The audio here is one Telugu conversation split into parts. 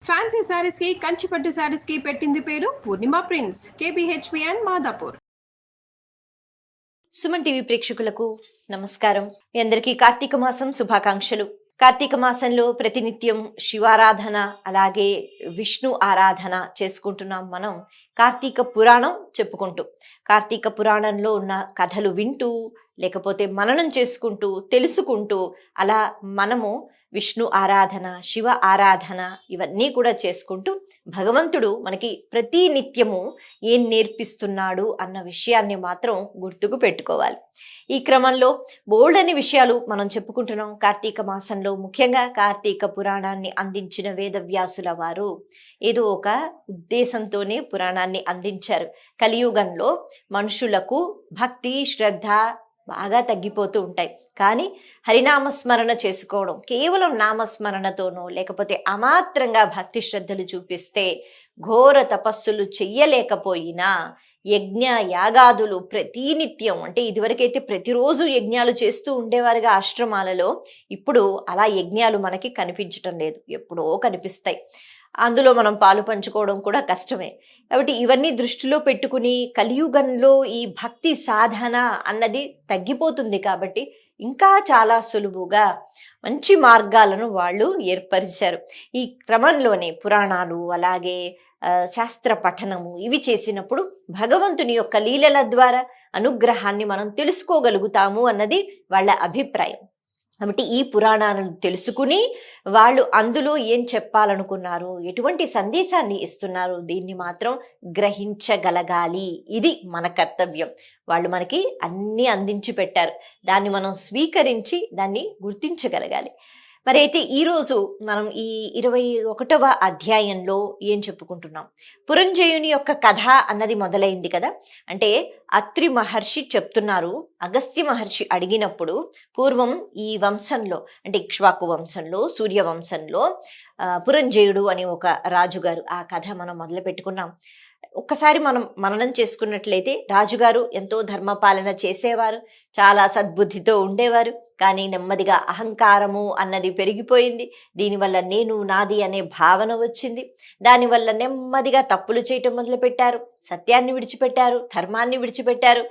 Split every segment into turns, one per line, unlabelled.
ఫ్యాన్సీ శారీస్ కి కంచిపట్టు శారీస్ కి పెట్టింది పేరు Purnima prints, KBHP and Madhapur.
Suman TV ప్రేక్షకులకు నమస్కారం. మీ అందరికీ కార్తీక మాసం శుభాకాంక్షలు. కార్తీక మాసంలో ప్రతినిత్యం శివారాధన అలాగే విష్ణు ఆరాధన చేసుకుంటున్నాం. మనం కార్తీక పురాణం చెప్పుకుంటూ, కార్తీక పురాణంలో ఉన్న కథలు వింటూ, లేకపోతే మననం చేసుకుంటూ, తెలుసుకుంటూ అలా మనము విష్ణు ఆరాధన, శివ ఆరాధన ఇవన్నీ కూడా చేసుకుంటూ భగవంతుడు మనకి ప్రతి నిత్యము ఏం నేర్పిస్తున్నాడు అన్న విషయాన్ని మాత్రం గుర్తుకు పెట్టుకోవాలి. ఈ క్రమంలో బోల్డని విషయాలు మనం చెప్పుకుంటున్నాం. కార్తీక మాసంలో ముఖ్యంగా కార్తీక పురాణాన్ని అందించిన వేదవ్యాసుల వారు ఏదో ఒక ఉద్దేశంతోనే పురాణాన్ని అందించారు. కలియుగంలో మనుషులకు భక్తి శ్రద్ధ బాగా తగ్గిపోతూ ఉంటాయి. కానీ హరినామస్మరణ చేసుకోవడం, కేవలం నామస్మరణతోనో లేకపోతే అమాత్రంగా భక్తి శ్రద్ధలు చూపిస్తే ఘోర తపస్సులు చెయ్యలేకపోయినా యజ్ఞ యాగాదులు ప్రతినిత్యం, అంటే ఇదివరకైతే ప్రతిరోజు యజ్ఞాలు చేస్తూ ఉండేవారుగా ఆశ్రమాలలో, ఇప్పుడు అలా యజ్ఞాలు మనకి కనిపించటం లేదు, ఎప్పుడో కనిపిస్తాయి. అందులో మనం పాలు పంచుకోవడం కూడా కష్టమే. కాబట్టి ఇవన్నీ దృష్టిలో పెట్టుకుని కలియుగంలో ఈ భక్తి సాధన అన్నది తగ్గిపోతుంది. కాబట్టి ఇంకా చాలా సులువుగా మంచి మార్గాలను వాళ్ళు ఏర్పరిచారు. ఈ క్రమంలోనే పురాణాలు అలాగే శాస్త్ర పఠనము ఇవి చేసినప్పుడు భగవంతుని యొక్క లీలల ద్వారా అనుగ్రహాన్ని మనం తెలుసుకోగలుగుతాము అన్నది వాళ్ళ అభిప్రాయం. కాబట్టి ఈ పురాణాలను తెలుసుకుని వాళ్ళు అందులో ఏం చెప్పాలనుకున్నారు, ఎటువంటి సందేశాన్ని ఇస్తున్నారు, దీన్ని మాత్రం గ్రహించగలగాలి. ఇది మన కర్తవ్యం. వాళ్ళు మనకి అన్నీ అందించి పెట్టారు, దాన్ని మనం స్వీకరించి దాన్ని గుర్తించగలగాలి. మరి అయితే ఈరోజు మనం ఈ 21వ అధ్యాయంలో ఏం చెప్పుకుంటున్నాం? పురంజయుని యొక్క కథ అన్నది మొదలైంది కదా. అంటే అత్రి మహర్షి చెప్తున్నారు, అగస్త్య మహర్షి అడిగినప్పుడు పూర్వం ఈ వంశంలో, అంటే ఇక్ష్వాకు వంశంలో, సూర్యవంశంలో పురంజయుడు అని ఒక రాజుగారు, ఆ కథ మనం మొదలు పెట్టుకున్నాం. ఒక్కసారి మనం మననం చేసుకున్నట్లయితే రాజుగారు ఎంతో ధర్మపాలన చేసేవారు, చాలా సద్బుద్ధితో ఉండేవారు. కానీ నెమ్మదిగా అహంకారము అన్నది పెరిగిపోయింది. దీనివల్ల నేను నాది అనే భావన వచ్చింది. దానివల్ల నెమ్మదిగా తప్పులు చేయటం మొదలుపెట్టారు, సత్యాన్ని విడిచిపెట్టారు, ధర్మాన్ని విడిచిపెట్టారు.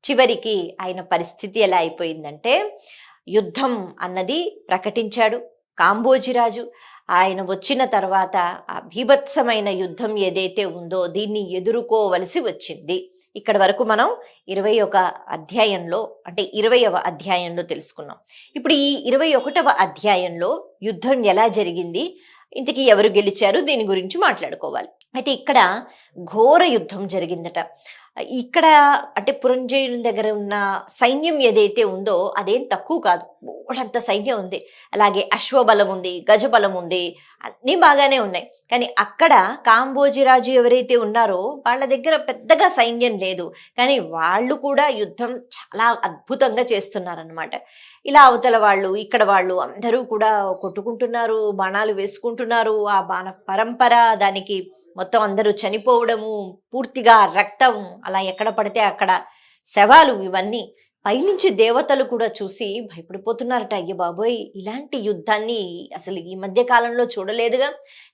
చివరికి ఆయన పరిస్థితి ఎలా అయిపోయిందంటే యుద్ధం అన్నది ప్రకటించాడు కాంబోజిరాజు. ఆయన వచ్చిన తర్వాత ఆ భీభత్సమైన యుద్ధం ఏదైతే ఉందో దీన్ని ఎదుర్కోవలసి వచ్చింది. ఇక్కడ వరకు మనం 21వ అధ్యాయంలో, అంటే 20వ అధ్యాయంలో తెలుసుకున్నాం. ఇప్పుడు ఈ 21వ అధ్యాయంలో యుద్ధం ఎలా జరిగింది, ఇంతకీ ఎవరు గెలిచారు, దీని గురించి మాట్లాడుకోవాలి. అయితే ఇక్కడ ఘోర యుద్ధం జరిగిందట. ఇక్కడ అంటే పురంజయుని దగ్గర ఉన్న సైన్యం ఏదైతే ఉందో అదేం తక్కువ కాదు, బోడంత సైన్యం ఉంది. అలాగే అశ్వబలం ఉంది, గజబలం ఉంది, అన్నీ బాగానే ఉన్నాయి. కానీ అక్కడ కాంబోజిరాజు ఎవరైతే ఉన్నారో వాళ్ళ దగ్గర పెద్దగా సైన్యం లేదు. కానీ వాళ్ళు కూడా యుద్ధం చాలా అద్భుతంగా చేస్తున్నారనమాట. ఇలా అవతల వాళ్ళు ఇక్కడ వాళ్ళు అందరూ కూడా కొట్టుకుంటున్నారు, బాణాలు వేసుకుంటున్నారు. ఆ బాణ పరంపర, దానికి మొత్తం అందరూ చనిపోవడము, పూర్తిగా రక్తం అలా ఎక్కడ పడితే అక్కడ శవాలు, ఇవన్నీ పైనుంచి దేవతలు కూడా చూసి భయపడిపోతున్నారట. అయ్య బాబోయ్, ఇలాంటి యుద్ధాన్ని అసలు ఈ మధ్య కాలంలో చూడలేదుగా.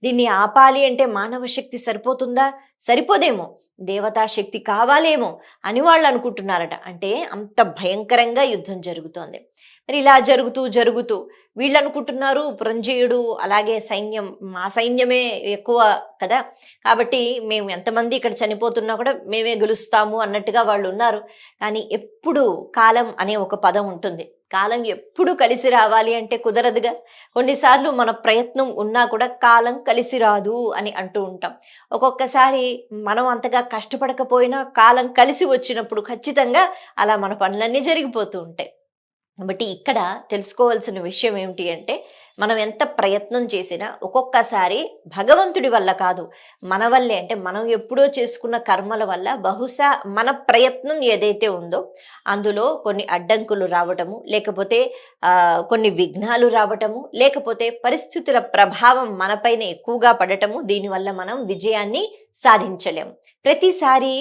దీన్ని ఆపాలి అంటే మానవ శక్తి సరిపోతుందా? సరిపోదేమో, దేవతా శక్తి కావాలేమో అని వాళ్ళు అనుకుంటున్నారట. అంటే అంత భయంకరంగా యుద్ధం జరుగుతోంది. మరి ఇలా జరుగుతూ వీళ్ళు అనుకుంటున్నారు పురంజయుడు అలాగే సైన్యం, మా సైన్యమే ఎక్కువ కదా, కాబట్టి మేము ఎంతమంది ఇక్కడ చనిపోతున్నా కూడా మేమే గెలుస్తాము అన్నట్టుగా వాళ్ళు ఉన్నారు. కానీ ఎప్పుడు కాలం అనే ఒక పదం ఉంటుంది. కాలం ఎప్పుడు కలిసి రావాలి అంటే కుదరదుగా. కొన్నిసార్లు మన ప్రయత్నం ఉన్నా కూడా కాలం కలిసి రాదు అని అంటూ ఉంటాం. ఒక్కొక్కసారి మనం అంతగా కష్టపడకపోయినా కాలం కలిసి వచ్చినప్పుడు ఖచ్చితంగా అలా మన పనులన్నీ జరిగిపోతూ ఉంటాయి. కాబట్టి ఇక్కడ తెలుసుకోవాల్సిన విషయం ఏమిటి అంటే, మనం ఎంత ప్రయత్నం చేసినా ఒక్కొక్కసారి భగవంతుడి వల్ల కాదు, మన వల్లే. అంటే మనం ఎప్పుడో చేసుకున్న కర్మల వల్ల బహుశా మన ప్రయత్నం ఏదైతే ఉందో అందులో కొన్ని అడ్డంకులు రావటము, లేకపోతే కొన్ని విఘ్నాలు రావటము, లేకపోతే పరిస్థితుల ప్రభావం మనపైన ఎక్కువగా పడటము, దీనివల్ల మనం విజయాన్ని సాధించలేము. ప్రతిసారి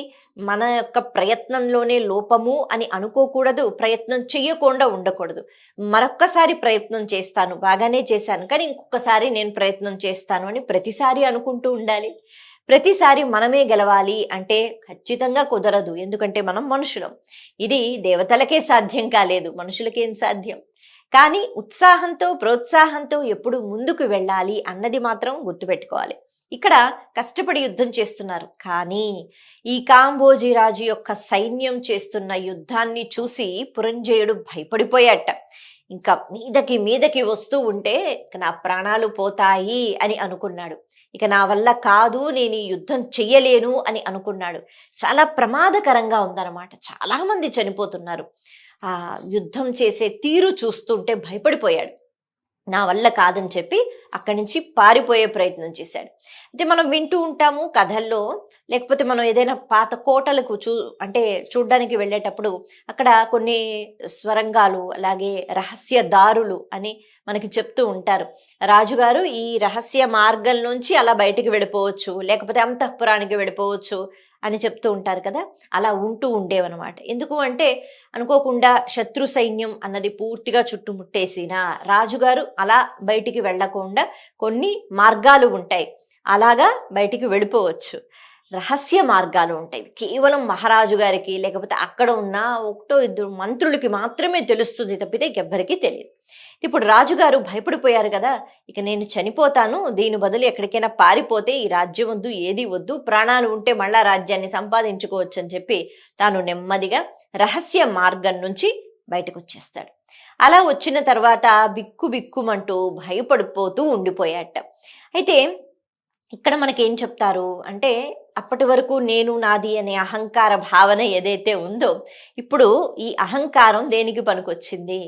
మన యొక్క ప్రయత్నంలోనే లోపము అని అనుకోకూడదు, ప్రయత్నం చెయ్యకుండా ఉండకూడదు. మరొక్కసారి ప్రయత్నం చేస్తాను, బాగానే చేశాను, కానీ ఇంకొకసారి నేను ప్రయత్నం చేస్తాను అని ప్రతిసారి అనుకుంటూ ఉండాలి. ప్రతిసారి మనమే గెలవాలి అంటే ఖచ్చితంగా కుదరదు. ఎందుకంటే మనం మనుషులం. ఇది దేవతలకే సాధ్యం కాలేదు, మనుషులకేం సాధ్యం. కానీ ఉత్సాహంతో ప్రోత్సాహంతో ఎప్పుడు ముందుకు వెళ్ళాలి అన్నది మాత్రం గుర్తుపెట్టుకోవాలి. ఇక్కడ కష్టపడి యుద్ధం చేస్తున్నారు, కానీ ఈ కాంబోజీ రాజు యొక్క సైన్యం చేస్తున్న యుద్ధాన్ని చూసి పురంజయుడు భయపడిపోయాట. ఇంకా మీదకి వస్తూ ఉంటే నా ప్రాణాలు పోతాయి అని అనుకున్నాడు. ఇక నా వల్ల కాదు, నేను ఈ యుద్ధం చెయ్యలేను అని అనుకున్నాడు. చాలా ప్రమాదకరంగా ఉందన్నమాట. చాలా మంది చనిపోతున్నారు. ఆ యుద్ధం చేసే తీరు చూస్తుంటే భయపడిపోయాడు. నా వల్ల కాదని చెప్పి అక్కడి నుంచి పారిపోయే ప్రయత్నం చేశాడు. అయితే మనం వింటూ ఉంటాము కథల్లో, లేకపోతే మనం ఏదైనా పాత కోటలకు చూడ్డానికి వెళ్ళేటప్పుడు అక్కడ కొన్ని స్వరంగాలు, అలాగే రహస్య దారులు అని మనకి చెప్తూ ఉంటారు. రాజుగారు ఈ రహస్య మార్గం నుంచి అలా బయటికి వెళ్ళిపోవచ్చు, లేకపోతే అంతఃపురానికి వెళ్ళిపోవచ్చు అని చెప్తూ ఉంటారు కదా. అలా ఉంటూ ఉండేవన్నమాట. ఎందుకు అంటే అనుకోకుండా శత్రు సైన్యం అన్నది పూర్తిగా చుట్టుముట్టేసిన రాజుగారు అలా బయటికి వెళ్లకుండా కొన్ని మార్గాలు ఉంటాయి, అలాగా బయటికి వెళ్ళిపోవచ్చు. రహస్య మార్గాలు ఉంటాయి, కేవలం మహారాజు గారికి లేకపోతే అక్కడ ఉన్న 1-2 మంత్రులకి మాత్రమే తెలుస్తుంది తప్పితే ఎవ్వరికీ తెలియదు. ఇప్పుడు రాజుగారు భయపడిపోయారు కదా, ఇక నేను చనిపోతాను, దీని బదులు ఎక్కడికైనా పారిపోతే ఈ రాజ్యం వద్దు, ఏది వద్దు, ప్రాణాలు ఉంటే మళ్ళా రాజ్యాన్ని సంపాదించుకోవచ్చు అని చెప్పి తాను నెమ్మదిగా రహస్య మార్గం నుంచి బయటకు వచ్చేస్తాడు. అలా వచ్చిన తర్వాత బిక్కుమంటూ భయపడిపోతూ ఉండిపోయాట. అయితే ఇక్కడ మనకేం చెప్తారు అంటే, అప్పటి వరకు నేను నాది అనే అహంకార భావన ఏదైతే ఉందో, ఇప్పుడు ఈ అహంకారం దేనికి పనికొచ్చింది?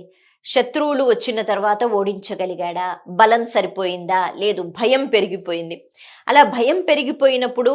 శత్రువులు వచ్చిన తర్వాత ఓడించగలిగాడా? బలం సరిపోయిందా? లేదు, భయం పెరిగిపోయింది. అలా భయం పెరిగిపోయినప్పుడు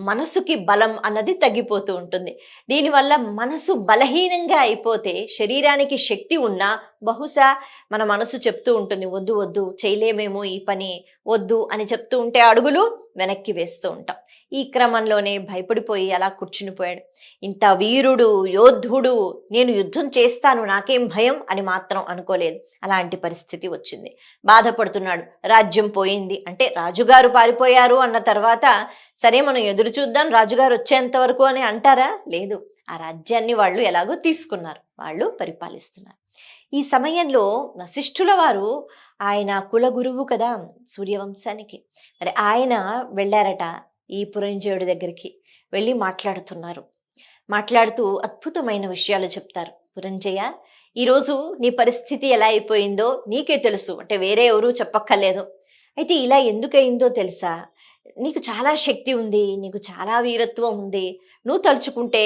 మనసుకి బలం అన్నది తగ్గిపోతూ ఉంటుంది. దీనివల్ల మనసు బలహీనంగా అయిపోతే శరీరానికి శక్తి ఉన్నా బహుశా మన మనసు చెప్తూ ఉంటుంది, వద్దు వద్దు, చేయలేమేమో ఈ పని, వద్దు అని చెప్తూ ఉంటే అడుగులు వెనక్కి వేస్తూ ఉంటాం. ఈ క్రమంలోనే భయపడిపోయి అలా కూర్చునిపోయాడు. ఇంత వీరుడు, యోధుడు, నేను యుద్ధం చేస్తాను, నాకేం భయం అని మాత్రం అనుకోలేదు. అలాంటి పరిస్థితి వచ్చింది. బాధపడుతున్నాడు. రాజ్యం పోయింది అంటే రాజుగారు పారిపోయారు అన్న తర్వాత సరే మనం ఎదురు చూద్దాం రాజుగారు వచ్చేంత వరకు అని అంటారా? లేదు, ఆ రాజ్యాన్ని వాళ్ళు ఎలాగో తీసుకున్నారు, వాళ్ళు పరిపాలిస్తున్నారు. ఈ సమయంలో వశిష్ఠుల వారు, ఆయన కుల గురువు కదా సూర్యవంశానికి, మరి ఆయన వెళ్ళారట ఈ పురంజయుడి దగ్గరికి. వెళ్ళి మాట్లాడుతూ అద్భుతమైన విషయాలు చెప్తారు. పురంజయ, ఈరోజు నీ పరిస్థితి ఎలా అయిపోయిందో నీకే తెలుసు, అంటే వేరే ఎవరూ చెప్పక్కర్లేదు. అయితే ఇలా ఎందుకయిందో తెలుసా? నీకు చాలా శక్తి ఉంది, నీకు చాలా వీరత్వం ఉంది, నువ్వు తలుచుకుంటే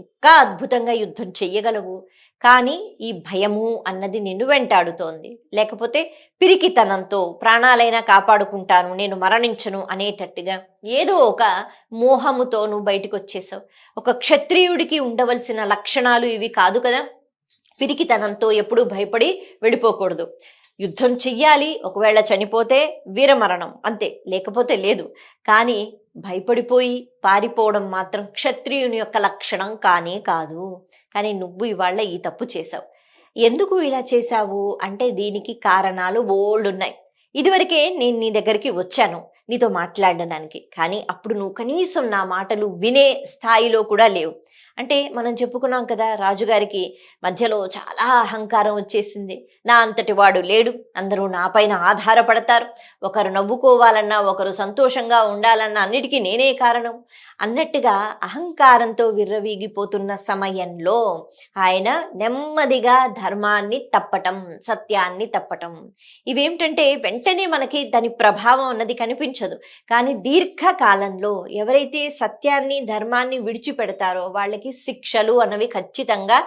ఇంకా అద్భుతంగా యుద్ధం చెయ్యగలవు. కానీ ఈ భయము అన్నది నిన్ను వెంటాడుతోంది, లేకపోతే పిరికితనంతో ప్రాణాలైనా కాపాడుకుంటాను, నేను మరణించను అనేటట్టుగా ఏదో ఒక మోహముతో నువ్వు బయటకు వచ్చేసావు. ఒక క్షత్రియుడికి ఉండవలసిన లక్షణాలు ఇవి కాదు కదా. పిరికితనంతో ఎప్పుడూ భయపడి వెళ్ళిపోకూడదు. యుద్ధం చెయ్యాలి, ఒకవేళ చనిపోతే వీరమరణం అంతే, లేకపోతే లేదు. కానీ భయపడిపోయి పారిపోవడం మాత్రం క్షత్రియుని యొక్క లక్షణం కానే కాదు. కానీ నువ్వు ఇవాళ ఈ తప్పు చేశావు. ఎందుకు ఇలా చేశావు అంటే దీనికి కారణాలు బోల్డ్ ఉన్నాయి. ఇదివరకే నేను నీ దగ్గరికి వచ్చాను నీతో మాట్లాడడానికి, కానీ అప్పుడు నువ్వు కనీసం నా మాటలు వినే స్థాయిలో కూడా లేవు. అంటే మనం చెప్పుకున్నాం కదా, రాజుగారికి మధ్యలో చాలా అహంకారం వచ్చేసింది. నా అంతటి వాడు లేడు, అందరూ నా పైన ఆధారపడతారు, ఒకరు నవ్వుకోవాలన్నా ఒకరు సంతోషంగా ఉండాలన్నా అన్నిటికీ నేనే కారణం అన్నట్టుగా అహంకారంతో విర్రవీగిపోతున్న సమయంలో ఆయన నెమ్మదిగా ధర్మాన్ని తప్పటం, సత్యాన్ని తప్పటం, ఇవేమిటంటే వెంటనే మనకి దాని ప్రభావం అన్నది కనిపించదు. కానీ దీర్ఘకాలంలో ఎవరైతే సత్యాన్ని ధర్మాన్ని విడిచిపెడతారో వాళ్ళకి శిక్షలు అన్నవి ఖచ్చితంగా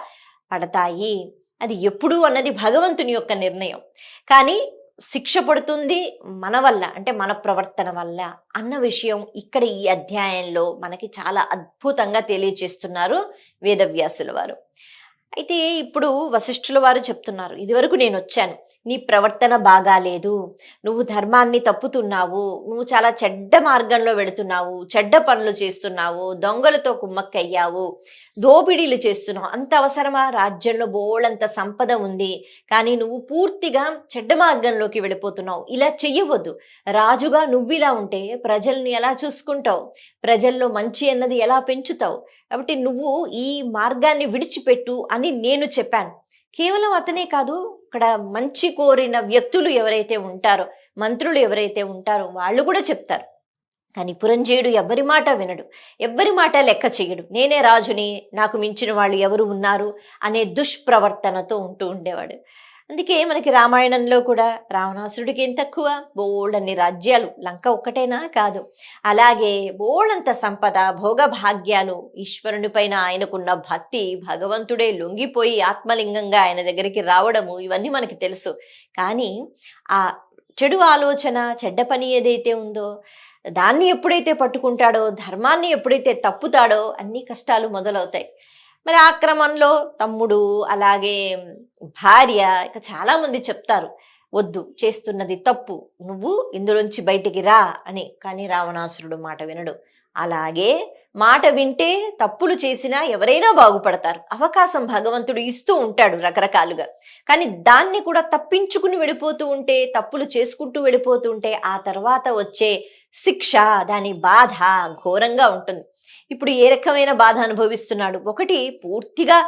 పడతాయి. అది ఎప్పుడు అన్నది భగవంతుని యొక్క నిర్ణయం. కానీ శిక్ష పడుతుంది మన వల్ల, అంటే మన ప్రవర్తన వల్ల అన్న విషయం ఇక్కడ ఈ అధ్యాయంలో మనకి చాలా అద్భుతంగా తెలియచేస్తున్నారు వేదవ్యాసుల వారు. అయితే ఇప్పుడు వశిష్ఠుల వారు చెప్తున్నారు, ఇదివరకు నేను వచ్చాను, నీ ప్రవర్తన బాగాలేదు, నువ్వు ధర్మాన్ని తప్పుతున్నావు, నువ్వు చాలా చెడ్డ మార్గంలో వెళుతున్నావు, చెడ్డ పనులు చేస్తున్నావు, దొంగలతో కుమ్మక్కయ్యావు, దోపిడీలు చేస్తున్నావు. అంత అవసరమా? రాజ్యంలో బోళ్ళంత సంపద ఉంది, కానీ నువ్వు పూర్తిగా చెడ్డ మార్గంలోకి వెళ్ళిపోతున్నావు. ఇలా చెయ్యవద్దు. రాజుగా నువ్వు ఇలా ఉంటే ప్రజల్ని ఎలా చూసుకుంటావు? ప్రజల్లో మంచి అన్నది ఎలా పెంచుతావు? కాబట్టి నువ్వు ఈ మార్గాన్ని విడిచిపెట్టు అని నేను చెప్పాను. కేవలం అతనే కాదు, అక్కడ మంచి కోరిన వ్యక్తులు ఎవరైతే ఉంటారో, మంత్రులు ఎవరైతే ఉంటారో వాళ్ళు కూడా చెప్తారు. కానీ పురంజయుడు ఎవ్వరి మాట వినడు, ఎవ్వరి మాట లెక్క చెయ్యడు. నేనే రాజుని, నాకు మించిన వాళ్ళు ఎవరు ఉన్నారు అనే దుష్ప్రవర్తనతో ఉంటూ ఉండేవాడు. అందుకే మనకి రామాయణంలో కూడా రావణాసురుడికి ఏం తక్కువ? బోళ్ళన్ని రాజ్యాలు, లంక ఒక్కటేనా కాదు, అలాగే బోళ్ళంత సంపద, భోగభాగ్యాలు, ఈశ్వరుని పైన ఆయనకున్న భక్తి, భగవంతుడే లొంగిపోయి ఆత్మలింగంగా ఆయన దగ్గరికి రావడము, ఇవన్నీ మనకి తెలుసు. కానీ ఆ చెడు ఆలోచన, చెడ్డ పని ఏదైతే ఉందో దాన్ని ఎప్పుడైతే పట్టుకుంటాడో, ధర్మాన్ని ఎప్పుడైతే తప్పుతాడో అన్ని కష్టాలు మొదలవుతాయి. మరి ఆ క్రమంలో తమ్ముడు, అలాగే భార్య, ఇక చాలా మంది చెప్తారు, వద్దు, చేస్తున్నది తప్పు, నువ్వు ఇందులోంచి బయటికి రా అని. కానీ రావణాసురుడు మాట వినడు. అలాగే మాట వింటే తప్పులు చేసినా ఎవరైనా బాగుపడతారు. అవకాశం భగవంతుడు ఇస్తూ ఉంటాడు రకరకాలుగా. కానీ దాన్ని కూడా తప్పించుకుని వెళ్ళిపోతూ ఉంటే, తప్పులు చేసుకుంటూ వెళ్ళిపోతూ ఉంటే ఆ తర్వాత వచ్చే శిక్ష, దాని బాధ ఘోరంగా ఉంటుంది. ఇప్పుడు ఏ రకమైన బాధ అనుభవిస్తున్నాడు? ఒకటి, పూర్తిగా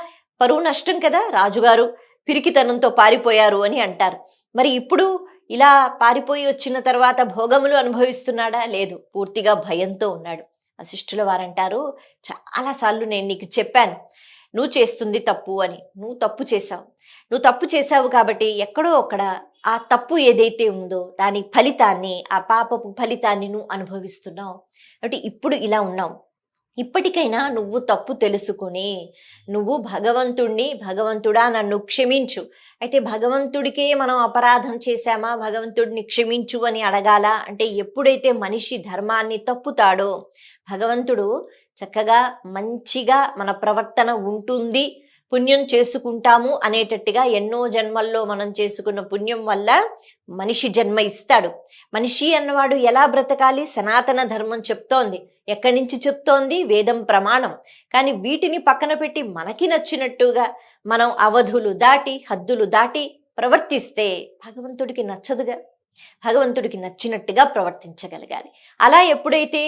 పరువు నష్టం కదా, రాజుగారు పిరికితనంతో పారిపోయారు అని అంటారు. మరి ఇప్పుడు ఇలా పారిపోయి వచ్చిన తర్వాత భోగములు అనుభవిస్తున్నాడా? లేదు, పూర్తిగా భయంతో ఉన్నాడు. వశిష్ఠుల వారంటారు, చాలాసార్లు నేను నీకు చెప్పాను, నువ్వు చేస్తుంది తప్పు అని. నువ్వు తప్పు చేశావు కాబట్టి ఎక్కడో అక్కడ ఆ తప్పు ఏదైతే ఉందో దాని ఫలితాన్ని, ఆ పాపపు ఫలితాన్ని నువ్వు అనుభవిస్తున్నావు. అంటే ఇప్పుడు ఇలా ఉన్నావు. ఇప్పటికైనా నువ్వు తప్పు తెలుసుకుని నువ్వు భగవంతుణ్ణి, భగవంతుడా నన్ను క్షమించు. అయితే భగవంతుడికే మనం అపరాధం చేశామా, భగవంతుడిని క్షమించు అని అడగాల? అంటే ఎప్పుడైతే మనిషి ధర్మాన్ని తప్పుతాడో భగవంతుడు చక్కగా మంచిగా మన ప్రవర్తన ఉంటుంది, పుణ్యం చేసుకుంటాము అనేటట్టుగా ఎన్నో జన్మల్లో మనం చేసుకున్న పుణ్యం వల్ల మనిషి జన్మ ఇస్తాడు. మనిషి అన్నవాడు ఎలా బ్రతకాలి? సనాతన ధర్మం చెప్తోంది. ఎక్కడి నుంచి చెప్తోంది? వేదం ప్రమాణం. కానీ వీటిని పక్కన పెట్టి మనకి నచ్చినట్టుగా మనం అవధులు దాటి, హద్దులు దాటి ప్రవర్తిస్తే భగవంతుడికి నచ్చదుగా. భగవంతుడికి నచ్చినట్టుగా ప్రవర్తించగలగాలి. అలా ఎప్పుడైతే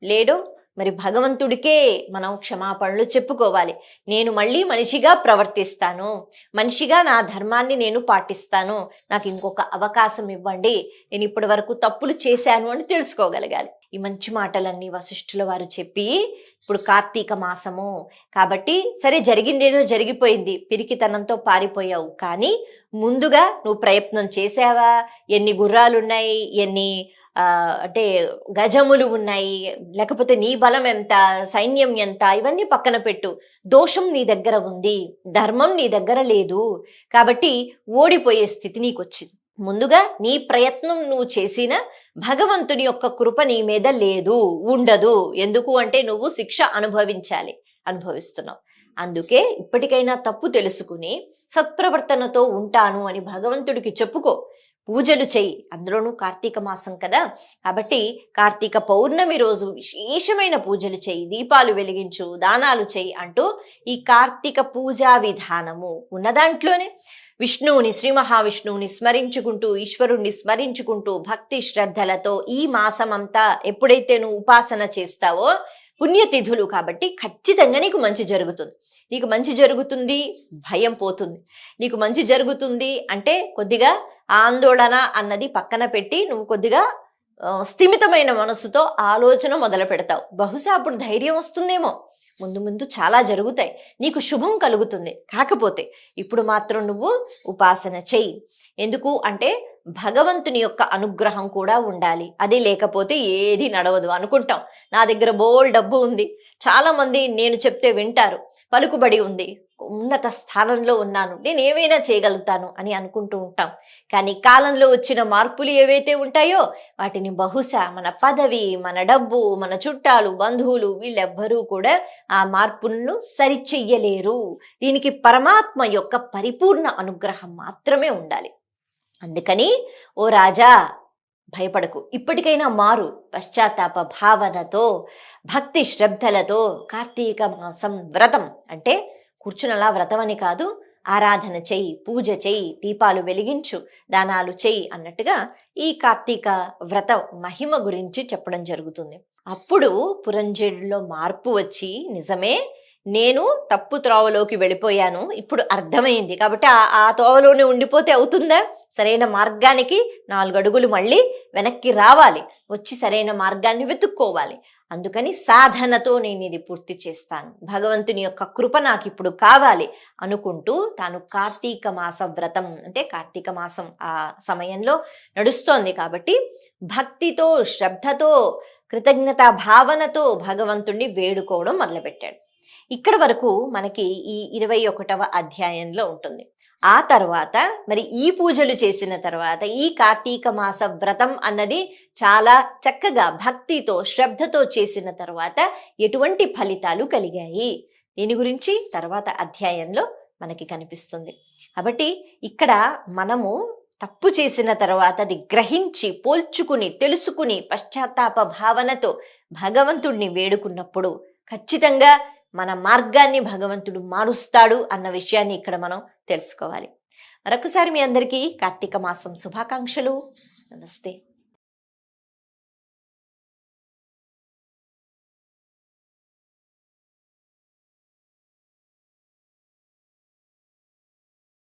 లేడో మరి భగవంతుడికే మనం క్షమాపణలు చెప్పుకోవాలి. నేను మళ్ళీ మనిషిగా ప్రవర్తిస్తాను, మనిషిగా నా ధర్మాన్ని నేను పాటిస్తాను, నాకు ఇంకొక అవకాశం ఇవ్వండి, నేను ఇప్పటి వరకు తప్పులు చేశాను అని తెలుసుకోగలగాలి. ఈ మంచి మాటలన్నీ వశిష్ఠుల వారు చెప్పి, ఇప్పుడు కార్తీక మాసము కాబట్టి సరే, జరిగిందేదో జరిగిపోయింది, పిరికితనంతో పారిపోయావు, కానీ ముందుగా నువ్వు ప్రయత్నం చేసావా? ఎన్ని గుర్రాలున్నాయి, ఎన్ని అంటే గజములు ఉన్నాయి, లేకపోతే నీ బలం ఎంత, సైన్యం ఎంత, ఇవన్నీ పక్కన పెట్టు. దోషం నీ దగ్గర ఉంది, ధర్మం నీ దగ్గర లేదు, కాబట్టి ఓడిపోయే స్థితి నీకు వచ్చింది. ముందుగా నీ ప్రయత్నం నువ్వు చేసిన భగవంతుని యొక్క కృప నీ మీద లేదు, ఉండదు. ఎందుకు అంటే నువ్వు శిక్ష అనుభవిస్తున్నావు. అందుకే ఇప్పటికైనా తప్పు తెలుసుకుని సత్ప్రవర్తనతో ఉంటాను అని భగవంతుడికి చెప్పుకో. పూజలు చెయ్యి, అందులోనూ కార్తీక మాసం కదా, కాబట్టి కార్తీక పౌర్ణమి రోజు విశేషమైన పూజలు చెయ్యి, దీపాలు వెలిగించు, దానాలు చెయ్యి అంటూ ఈ కార్తీక పూజా విధానము ఉన్న దాంట్లోనే విష్ణువుని, శ్రీ మహావిష్ణువుని స్మరించుకుంటూ, ఈశ్వరుణ్ణి స్మరించుకుంటూ భక్తి శ్రద్ధలతో ఈ మాసమంతా ఎప్పుడైతే నువ్వు ఉపాసన చేస్తావో, పుణ్యతిథులు కాబట్టి ఖచ్చితంగా నీకు మంచి జరుగుతుంది. నీకు మంచి జరుగుతుంది, భయం పోతుంది. నీకు మంచి జరుగుతుంది అంటే కొద్దిగా ఆందోళన అన్నది పక్కన పెట్టి నువ్వు కొద్దిగా స్థిమితమైన మనసుతో ఆలోచన మొదలు పెడతావు. బహుశా అప్పుడు ధైర్యం వస్తుందేమో. ముందు ముందు చాలా జరుగుతాయి, నీకు శుభం కలుగుతుంది. కాకపోతే ఇప్పుడు మాత్రం నువ్వు ఉపాసన చెయ్యి. ఎందుకు అంటే భగవంతుని యొక్క అనుగ్రహం కూడా ఉండాలి. అది లేకపోతే ఏది నడవదు. అనుకుంటాం నా దగ్గర బోల్ డబ్బు ఉంది, చాలా మంది నేను చెప్తే వింటారు, పలుకుబడి ఉంది, ఉన్నత స్థానంలో ఉన్నాను, నేను ఏమైనా చేయగలుగుతాను అని అనుకుంటూ ఉంటాం. కానీ కాలంలో వచ్చిన మార్పులు ఏవైతే ఉంటాయో వాటిని బహుశా మన పదవి, మన డబ్బు, మన చుట్టాలు, బంధువులు వీళ్ళెవ్వరూ కూడా ఆ మార్పులను సరిచెయ్యలేరు. దీనికి పరమాత్మ యొక్క పరిపూర్ణ అనుగ్రహం మాత్రమే ఉండాలి. అందుకని ఓ రాజా, భయపడకు, ఇప్పటికైనా మారు. పశ్చాత్తాప భావనతో, భక్తి శ్రద్ధలతో కార్తీక మాసం వ్రతం అంటే కూర్చునలా వ్రతం అని కాదు, ఆరాధన చెయ్యి, పూజ చెయ్యి, దీపాలు వెలిగించు, దానాలు చెయ్యి అన్నట్టుగా ఈ కార్తీక వ్రత మహిమ గురించి చెప్పడం జరుగుతుంది. అప్పుడు పురంజేడులో మార్పు వచ్చి, నిజమే నేను తప్పు త్రోవలోకి వెళ్ళిపోయాను, ఇప్పుడు అర్థమైంది కాబట్టి ఆ తోవలోనే ఉండిపోతే అవుతుందా? సరైన మార్గానికి 4 అడుగులు మళ్ళీ వెనక్కి రావాలి, వచ్చి సరైన మార్గాన్ని వెతుక్కోవాలి. అందుకని సాధనతో నేను ఇది పూర్తి చేస్తాను, భగవంతుని యొక్క కృప నాకు ఇప్పుడు కావాలి అనుకుంటూ తాను కార్తీక మాస వ్రతం అంటే కార్తీక మాసం ఆ సమయంలో నడుస్తోంది కాబట్టి భక్తితో, శ్రద్ధతో, కృతజ్ఞతా భావనతో భగవంతుణ్ణి వేడుకోవడం మొదలుపెట్టాడు. ఇక్కడ వరకు మనకి ఈ 21వ అధ్యాయంలో ఉంటుంది. ఆ తర్వాత మరి ఈ పూజలు చేసిన తర్వాత ఈ కార్తీక మాస వ్రతం అన్నది చాలా చక్కగా భక్తితో, శ్రద్ధతో చేసిన తర్వాత ఎటువంటి ఫలితాలు కలిగాయి, దీని గురించి తర్వాత అధ్యాయంలో మనకి కనిపిస్తుంది. కాబట్టి ఇక్కడ మనము తప్పు చేసిన తర్వాత అది గ్రహించి, పోల్చుకుని, తెలుసుకుని పశ్చాత్తాప భావనతో భగవంతుడిని వేడుకున్నప్పుడు ఖచ్చితంగా మన మార్గాన్ని భగవంతుడు మారుస్తాడు అన్న విషయాన్ని ఇక్కడ మనం తెలుసుకోవాలి. మరొకసారి మీ అందరికీ కార్తీక మాసం శుభాకాంక్షలు. నమస్తే.